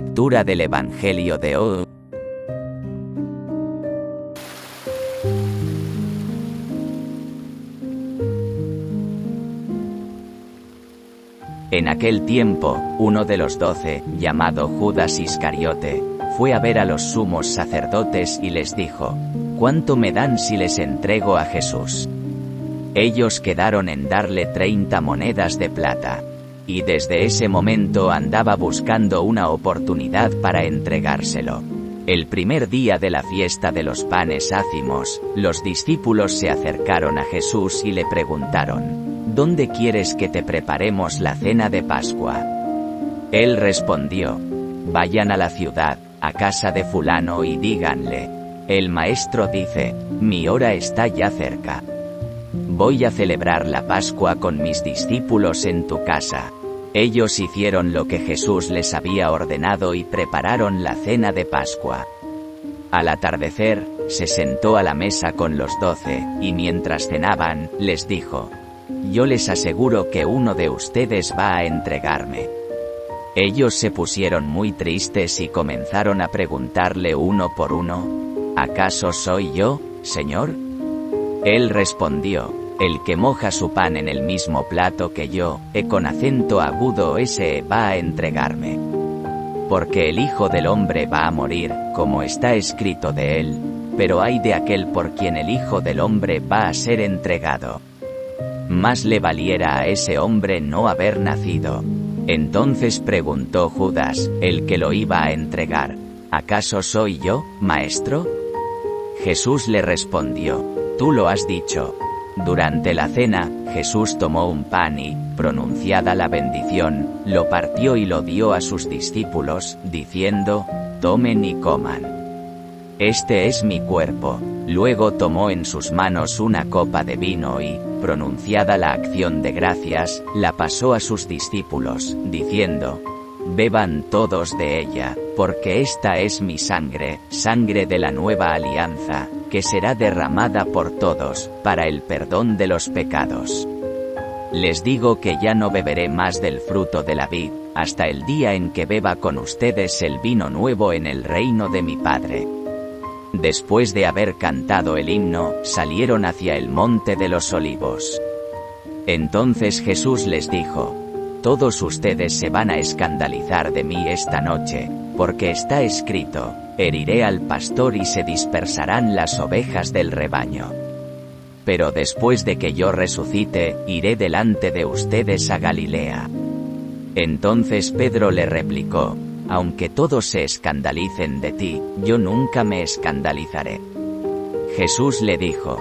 Lectura del Evangelio de hoy. En aquel tiempo, uno de los 12, llamado Judas Iscariote, fue a ver a los sumos sacerdotes y les dijo: ¿Cuánto me dan si les entrego a Jesús? Ellos quedaron en darle 30 monedas de plata. Y desde ese momento andaba buscando una oportunidad para entregárselo. El primer día de la fiesta de los panes ácimos, los discípulos se acercaron a Jesús y le preguntaron: ¿Dónde quieres que te preparemos la cena de Pascua? Él respondió: Vayan a la ciudad, a casa de fulano y díganle: el maestro dice, mi hora está ya cerca. Voy a celebrar la Pascua con mis discípulos en tu casa. Ellos hicieron lo que Jesús les había ordenado y prepararon la cena de Pascua. Al atardecer, se sentó a la mesa con los 12, y mientras cenaban, les dijo: Yo les aseguro que uno de ustedes va a entregarme. Ellos se pusieron muy tristes y comenzaron a preguntarle uno por uno: ¿Acaso soy yo, Señor? Él respondió: El que moja su pan en el mismo plato que yo, con acento agudo ese va a entregarme. Porque el Hijo del Hombre va a morir, como está escrito de él, pero ay de aquel por quien el Hijo del Hombre va a ser entregado. Más le valiera a ese hombre no haber nacido. Entonces preguntó Judas, el que lo iba a entregar: ¿Acaso soy yo, maestro? Jesús le respondió: Tú lo has dicho. Durante la cena, Jesús tomó un pan y, pronunciada la bendición, lo partió y lo dio a sus discípulos, diciendo: Tomen y coman. Este es mi cuerpo. Luego tomó en sus manos una copa de vino y, pronunciada la acción de gracias, la pasó a sus discípulos, diciendo: Beban todos de ella, porque esta es mi sangre, sangre de la nueva alianza, que será derramada por todos, para el perdón de los pecados. Les digo que ya no beberé más del fruto de la vid, hasta el día en que beba con ustedes el vino nuevo en el reino de mi Padre. Después de haber cantado el himno, salieron hacia el monte de los olivos. Entonces Jesús les dijo: Todos ustedes se van a escandalizar de mí esta noche, porque está escrito: heriré al pastor y se dispersarán las ovejas del rebaño. Pero después de que yo resucite, iré delante de ustedes a Galilea. Entonces Pedro le replicó: Aunque todos se escandalicen de ti, yo nunca me escandalizaré. Jesús le dijo: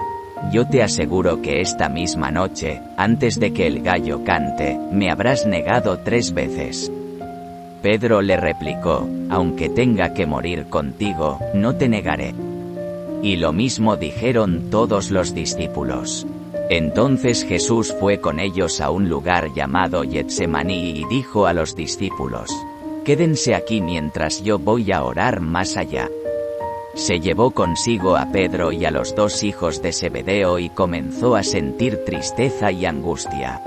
Yo te aseguro que esta misma noche, antes de que el gallo cante, me habrás negado 3 veces. Pedro le replicó: Aunque tenga que morir contigo, no te negaré. Y lo mismo dijeron todos los discípulos. Entonces Jesús fue con ellos a un lugar llamado Getsemaní y dijo a los discípulos: Quédense aquí mientras yo voy a orar más allá. Se llevó consigo a Pedro y a los 2 hijos de Zebedeo y comenzó a sentir tristeza y angustia.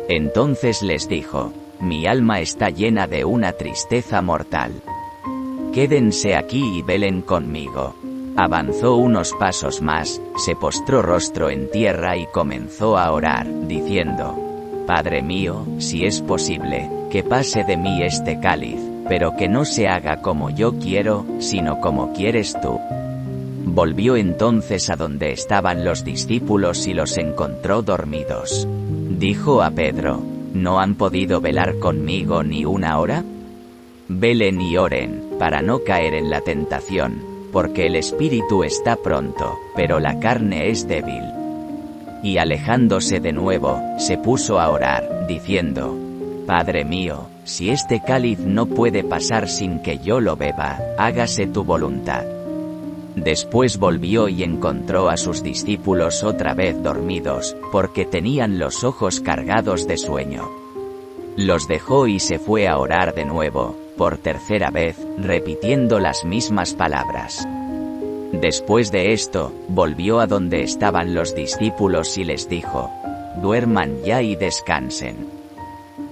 Entonces les dijo: Mi alma está llena de una tristeza mortal. Quédense aquí y velen conmigo. Avanzó unos pasos más, se postró rostro en tierra y comenzó a orar, diciendo: Padre mío, si es posible, que pase de mí este cáliz, pero que no se haga como yo quiero, sino como quieres tú. Volvió entonces a donde estaban los discípulos y los encontró dormidos. Dijo a Pedro: ¿No han podido velar conmigo ni una hora? Velen y oren, para no caer en la tentación, porque el espíritu está pronto, pero la carne es débil. Y alejándose de nuevo, se puso a orar, diciendo: Padre mío, si este cáliz no puede pasar sin que yo lo beba, hágase tu voluntad. Después volvió y encontró a sus discípulos otra vez dormidos, porque tenían los ojos cargados de sueño. Los dejó y se fue a orar de nuevo, por tercera vez, repitiendo las mismas palabras. Después de esto, volvió a donde estaban los discípulos y les dijo: Duerman ya y descansen.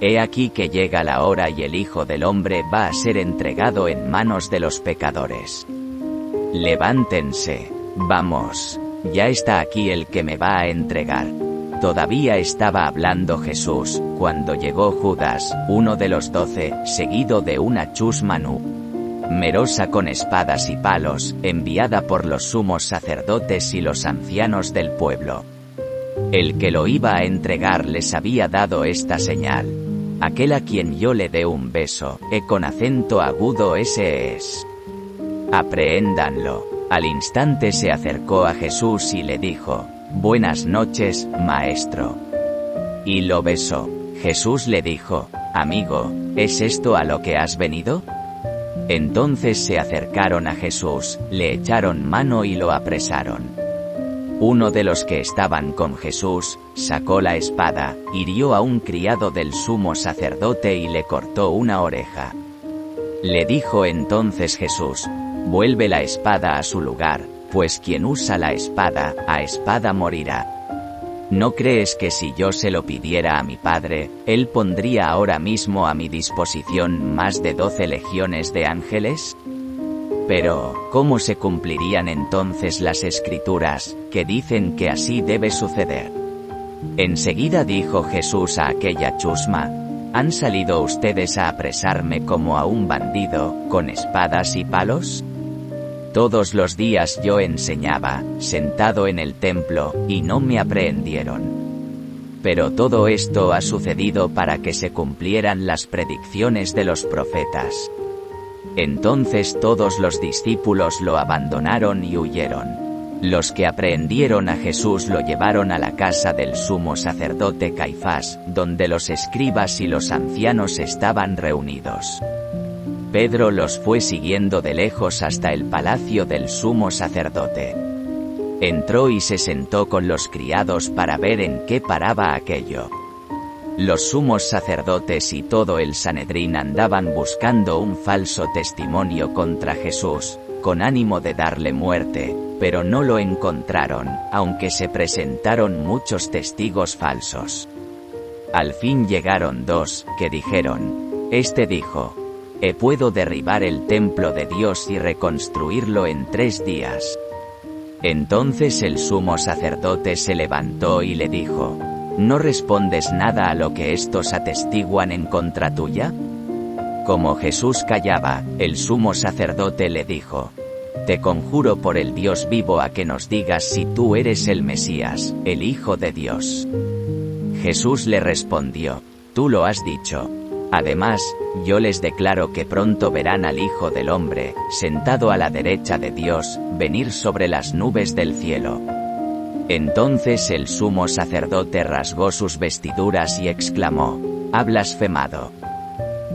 He aquí que llega la hora y el Hijo del Hombre va a ser entregado en manos de los pecadores. Levántense, vamos, ya está aquí el que me va a entregar. Todavía estaba hablando Jesús, cuando llegó Judas, uno de los 12, seguido de una chusma numerosa con espadas y palos, enviada por los sumos sacerdotes y los ancianos del pueblo. El que lo iba a entregar les había dado esta señal: aquel a quien yo le dé un beso, con acento agudo ese es. Aprehéndanlo. Al instante se acercó a Jesús y le dijo: Buenas noches, maestro. Y lo besó. Jesús le dijo: Amigo, ¿es esto a lo que has venido? Entonces se acercaron a Jesús, le echaron mano y lo apresaron. Uno de los que estaban con Jesús sacó la espada, hirió a un criado del sumo sacerdote y le cortó una oreja. Le dijo entonces Jesús: Vuelve la espada a su lugar, pues quien usa la espada, a espada morirá. ¿No crees que si yo se lo pidiera a mi Padre, Él pondría ahora mismo a mi disposición más de 12 legiones de ángeles? Pero, ¿cómo se cumplirían entonces las Escrituras, que dicen que así debe suceder? Enseguida dijo Jesús a aquella chusma: ¿Han salido ustedes a apresarme como a un bandido, con espadas y palos? Todos los días yo enseñaba, sentado en el templo, y no me aprehendieron. Pero todo esto ha sucedido para que se cumplieran las predicciones de los profetas. Entonces todos los discípulos lo abandonaron y huyeron. Los que aprehendieron a Jesús lo llevaron a la casa del sumo sacerdote Caifás, donde los escribas y los ancianos estaban reunidos. Pedro los fue siguiendo de lejos hasta el palacio del sumo sacerdote. Entró y se sentó con los criados para ver en qué paraba aquello. Los sumos sacerdotes y todo el Sanedrín andaban buscando un falso testimonio contra Jesús, con ánimo de darle muerte, pero no lo encontraron, aunque se presentaron muchos testigos falsos. Al fin llegaron dos, que dijeron: Este dijo: puedo derribar el templo de Dios y reconstruirlo en 3 días. Entonces el sumo sacerdote se levantó y le dijo: ¿No respondes nada a lo que estos atestiguan en contra tuya? Como Jesús callaba, el sumo sacerdote le dijo: Te conjuro por el Dios vivo a que nos digas si tú eres el Mesías, el Hijo de Dios. Jesús le respondió: Tú lo has dicho. Además, yo les declaro que pronto verán al Hijo del Hombre, sentado a la derecha de Dios, venir sobre las nubes del cielo. Entonces el sumo sacerdote rasgó sus vestiduras y exclamó: Ha blasfemado.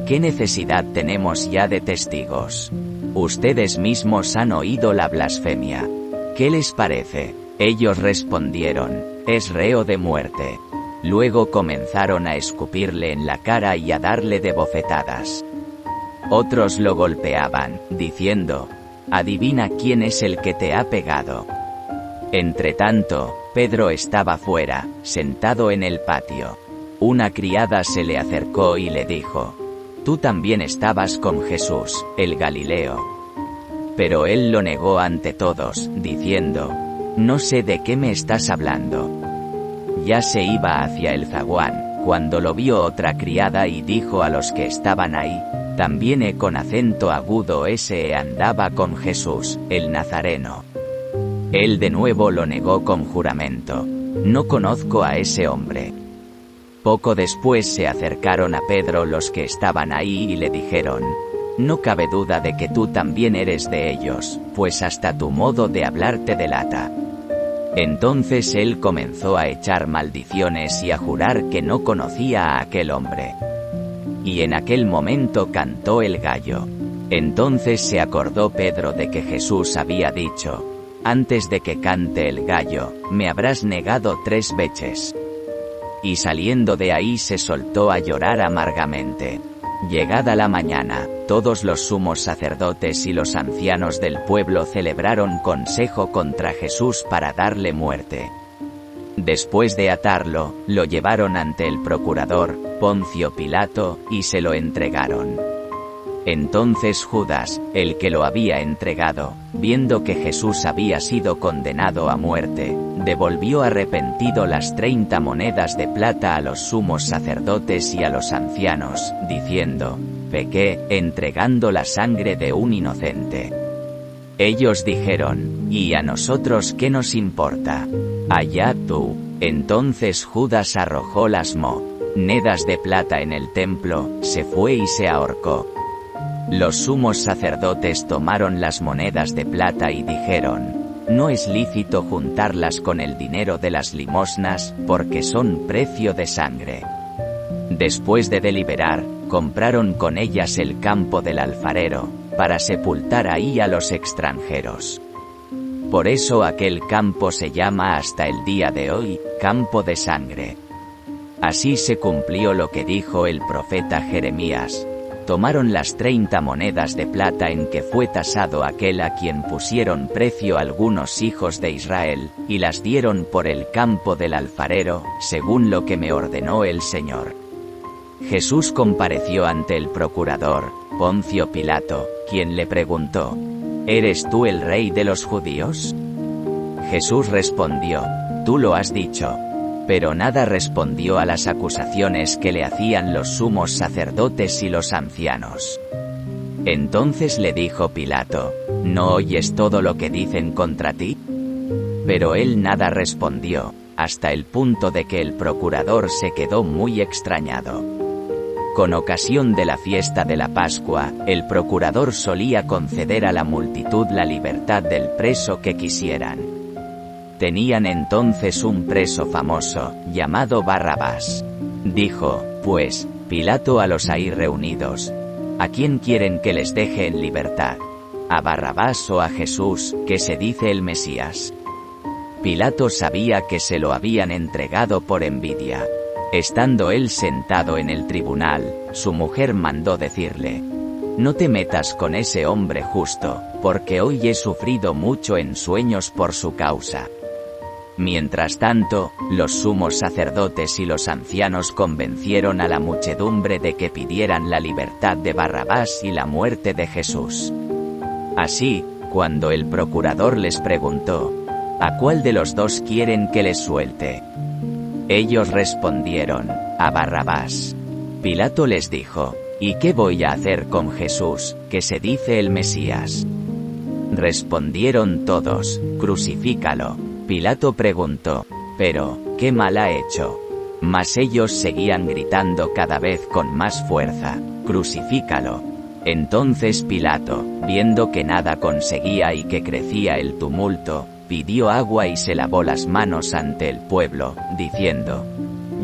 ¿Qué necesidad tenemos ya de testigos? Ustedes mismos han oído la blasfemia. ¿Qué les parece? Ellos respondieron: Es reo de muerte. Luego comenzaron a escupirle en la cara y a darle de bofetadas. Otros lo golpeaban, diciendo: Adivina quién es el que te ha pegado. Entretanto, Pedro estaba fuera, sentado en el patio. Una criada se le acercó y le dijo: Tú también estabas con Jesús, el Galileo. Pero él lo negó ante todos, diciendo: No sé de qué me estás hablando. Ya se iba hacia el zaguán, cuando lo vio otra criada y dijo a los que estaban ahí: También con acento agudo ese andaba con Jesús, el Nazareno. Él de nuevo lo negó con juramento: No conozco a ese hombre. Poco después se acercaron a Pedro los que estaban ahí y le dijeron: No cabe duda de que tú también eres de ellos, pues hasta tu modo de hablar te delata. Entonces él comenzó a echar maldiciones y a jurar que no conocía a aquel hombre. Y en aquel momento cantó el gallo. Entonces se acordó Pedro de que Jesús había dicho: Antes de que cante el gallo, me habrás negado 3 veces. Y saliendo de ahí se soltó a llorar amargamente. Llegada la mañana, todos los sumos sacerdotes y los ancianos del pueblo celebraron consejo contra Jesús para darle muerte. Después de atarlo, lo llevaron ante el procurador, Poncio Pilato, y se lo entregaron. Entonces Judas, el que lo había entregado, viendo que Jesús había sido condenado a muerte, devolvió arrepentido las 30 monedas de plata a los sumos sacerdotes y a los ancianos, diciendo: «Pequé, entregando la sangre de un inocente». Ellos dijeron: «¿Y a nosotros qué nos importa? Allá tú». Entonces Judas arrojó las monedas de plata en el templo, se fue y se ahorcó. Los sumos sacerdotes tomaron las monedas de plata y dijeron: «No es lícito juntarlas con el dinero de las limosnas, porque son precio de sangre». Después de deliberar, compraron con ellas el campo del alfarero, para sepultar ahí a los extranjeros. Por eso aquel campo se llama hasta el día de hoy, campo de sangre. Así se cumplió lo que dijo el profeta Jeremías. Tomaron las 30 monedas de plata en que fue tasado aquel a quien pusieron precio algunos hijos de Israel, y las dieron por el campo del alfarero, según lo que me ordenó el Señor. Jesús compareció ante el procurador, Poncio Pilato, quien le preguntó: ¿Eres tú el rey de los judíos? Jesús respondió: Tú lo has dicho. Pero nada respondió a las acusaciones que le hacían los sumos sacerdotes y los ancianos. Entonces le dijo Pilato: ¿No oyes todo lo que dicen contra ti? Pero él nada respondió, hasta el punto de que el procurador se quedó muy extrañado. Con ocasión de la fiesta de la Pascua, el procurador solía conceder a la multitud la libertad del preso que quisieran. Tenían entonces un preso famoso, llamado Barrabás. Dijo, pues, Pilato a los ahí reunidos: ¿A quién quieren que les deje en libertad? ¿A Barrabás o a Jesús, que se dice el Mesías? Pilato sabía que se lo habían entregado por envidia. Estando él sentado en el tribunal, su mujer mandó decirle: No te metas con ese hombre justo, porque hoy he sufrido mucho en sueños por su causa. Mientras tanto, los sumos sacerdotes y los ancianos convencieron a la muchedumbre de que pidieran la libertad de Barrabás y la muerte de Jesús. Así, cuando el procurador les preguntó: ¿A cuál de los dos quieren que les suelte? Ellos respondieron: a Barrabás. Pilato les dijo: ¿Y qué voy a hacer con Jesús, que se dice el Mesías? Respondieron todos: crucifícalo. Pilato preguntó: ¿pero qué mal ha hecho? Mas ellos seguían gritando cada vez con más fuerza: crucifícalo. Entonces Pilato, viendo que nada conseguía y que crecía el tumulto, pidió agua y se lavó las manos ante el pueblo, diciendo: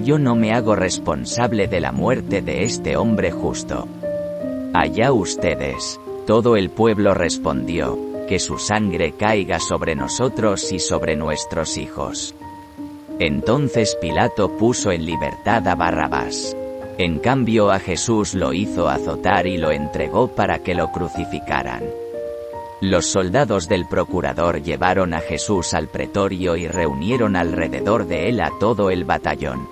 Yo no me hago responsable de la muerte de este hombre justo. Allá ustedes. Todo el pueblo respondió: que su sangre caiga sobre nosotros y sobre nuestros hijos. Entonces Pilato puso en libertad a Barrabás. En cambio a Jesús lo hizo azotar y lo entregó para que lo crucificaran. Los soldados del procurador llevaron a Jesús al pretorio y reunieron alrededor de él a todo el batallón.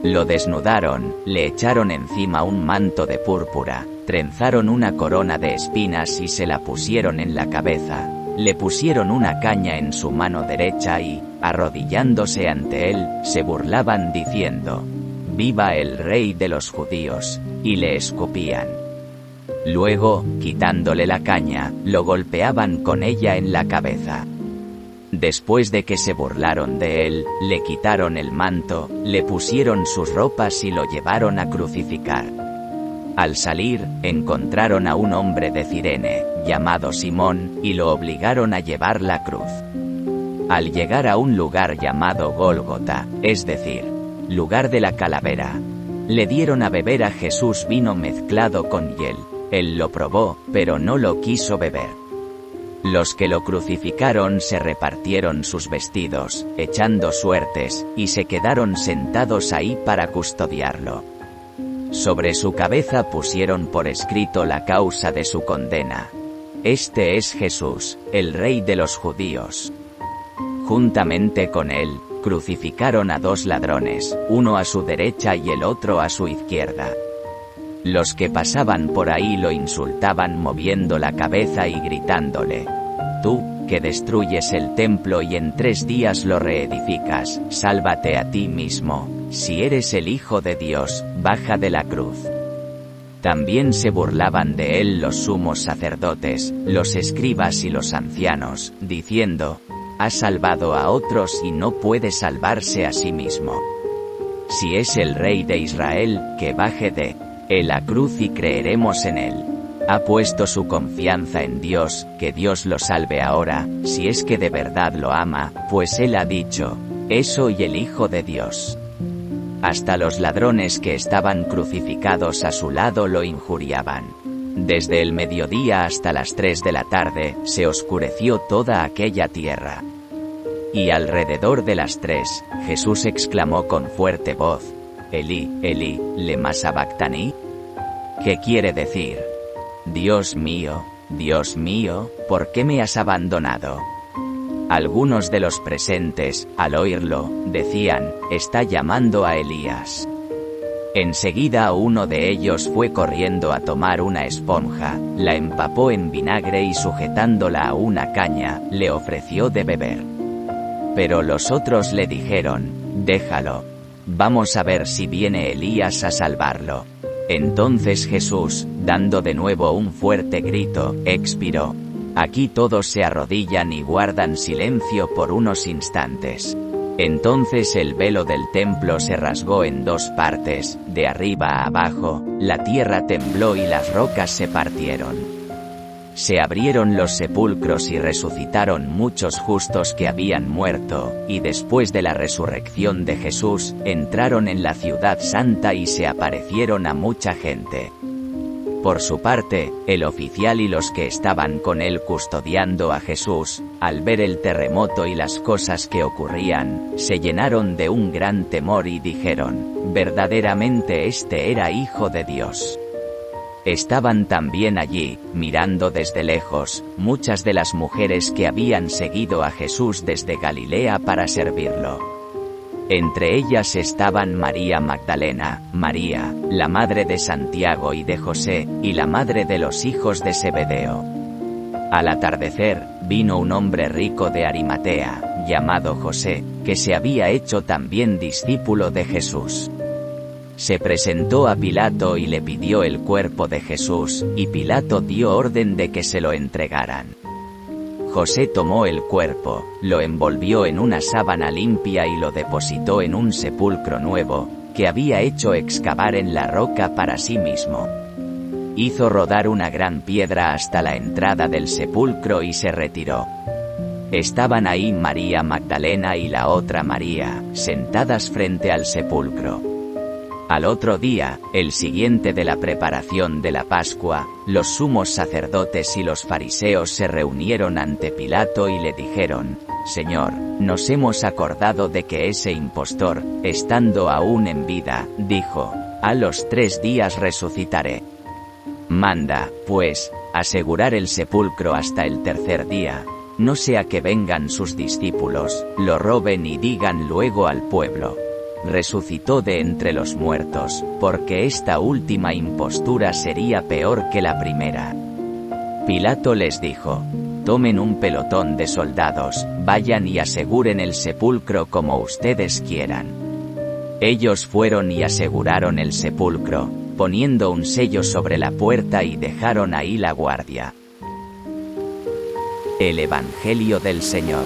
Lo desnudaron, le echaron encima un manto de púrpura, trenzaron una corona de espinas y se la pusieron en la cabeza, le pusieron una caña en su mano derecha y, arrodillándose ante él, se burlaban diciendo: «¡Viva el rey de los judíos!», y le escupían. Luego, quitándole la caña, lo golpeaban con ella en la cabeza. Después de que se burlaron de él, le quitaron el manto, le pusieron sus ropas y lo llevaron a crucificar. Al salir, encontraron a un hombre de Cirene, llamado Simón, y lo obligaron a llevar la cruz. Al llegar a un lugar llamado Gólgota, es decir, lugar de la calavera, le dieron a beber a Jesús vino mezclado con hiel. Él lo probó, pero no lo quiso beber. Los que lo crucificaron se repartieron sus vestidos, echando suertes, y se quedaron sentados ahí para custodiarlo. Sobre su cabeza pusieron por escrito la causa de su condena: Este es Jesús, el Rey de los judíos. Juntamente con él, Crucificaron a 2 ladrones, uno a su derecha y el otro a su izquierda. Los que pasaban por ahí lo insultaban moviendo la cabeza y gritándole: «Tú, que destruyes el templo y en 3 días lo reedificas, sálvate a ti mismo. Si eres el Hijo de Dios, baja de la cruz». También se burlaban de él los sumos sacerdotes, los escribas y los ancianos, diciendo: «Ha salvado a otros y no puede salvarse a sí mismo. Si es el Rey de Israel, que baje de la cruz y creeremos en él». Ha puesto su confianza en Dios, que Dios lo salve ahora, si es que de verdad lo ama, pues él ha dicho: «Soy el Hijo de Dios». Hasta los ladrones que estaban crucificados a su lado lo injuriaban. Desde el mediodía hasta las 3 de la tarde, se oscureció toda aquella tierra. Y alrededor de las 3, Jesús exclamó con fuerte voz: «Elí, Elí, lema sabactani», que quiere decir: Dios mío, ¿por qué me has abandonado? Algunos de los presentes, al oírlo, decían: «Está llamando a Elías». Enseguida uno de ellos fue corriendo a tomar una esponja, la empapó en vinagre y sujetándola a una caña, le ofreció de beber. Pero los otros le dijeron: «Déjalo. Vamos a ver si viene Elías a salvarlo». Entonces Jesús, dando de nuevo un fuerte grito, expiró. Aquí todos se arrodillan y guardan silencio por unos instantes. Entonces el velo del templo se rasgó en 2 partes, de arriba a abajo, la tierra tembló y las rocas se partieron. Se abrieron los sepulcros y resucitaron muchos justos que habían muerto, y después de la resurrección de Jesús, entraron en la ciudad santa y se aparecieron a mucha gente. Por su parte, el oficial y los que estaban con él custodiando a Jesús, al ver el terremoto y las cosas que ocurrían, se llenaron de un gran temor y dijeron: «Verdaderamente este era Hijo de Dios». Estaban también allí, mirando desde lejos, muchas de las mujeres que habían seguido a Jesús desde Galilea para servirlo. Entre ellas estaban María Magdalena, María, la madre de Santiago y de José, y la madre de los hijos de Zebedeo. Al atardecer, vino un hombre rico de Arimatea, llamado José, que se había hecho también discípulo de Jesús. Se presentó a Pilato y le pidió el cuerpo de Jesús, y Pilato dio orden de que se lo entregaran. José tomó el cuerpo, lo envolvió en una sábana limpia y lo depositó en un sepulcro nuevo, que había hecho excavar en la roca para sí mismo. Hizo rodar una gran piedra hasta la entrada del sepulcro y se retiró. Estaban ahí María Magdalena y la otra María, sentadas frente al sepulcro. Al otro día, el siguiente de la preparación de la Pascua, los sumos sacerdotes y los fariseos se reunieron ante Pilato y le dijeron: «Señor, nos hemos acordado de que ese impostor, estando aún en vida, dijo: a los 3 días resucitaré. Manda, pues, asegurar el sepulcro hasta el 3er día, no sea que vengan sus discípulos, lo roben y digan luego al pueblo: resucitó de entre los muertos, porque esta última impostura sería peor que la primera». Pilato les dijo: «Tomen un pelotón de soldados, vayan y aseguren el sepulcro como ustedes quieran». Ellos fueron y aseguraron el sepulcro, poniendo un sello sobre la puerta y dejaron ahí la guardia. El Evangelio del Señor.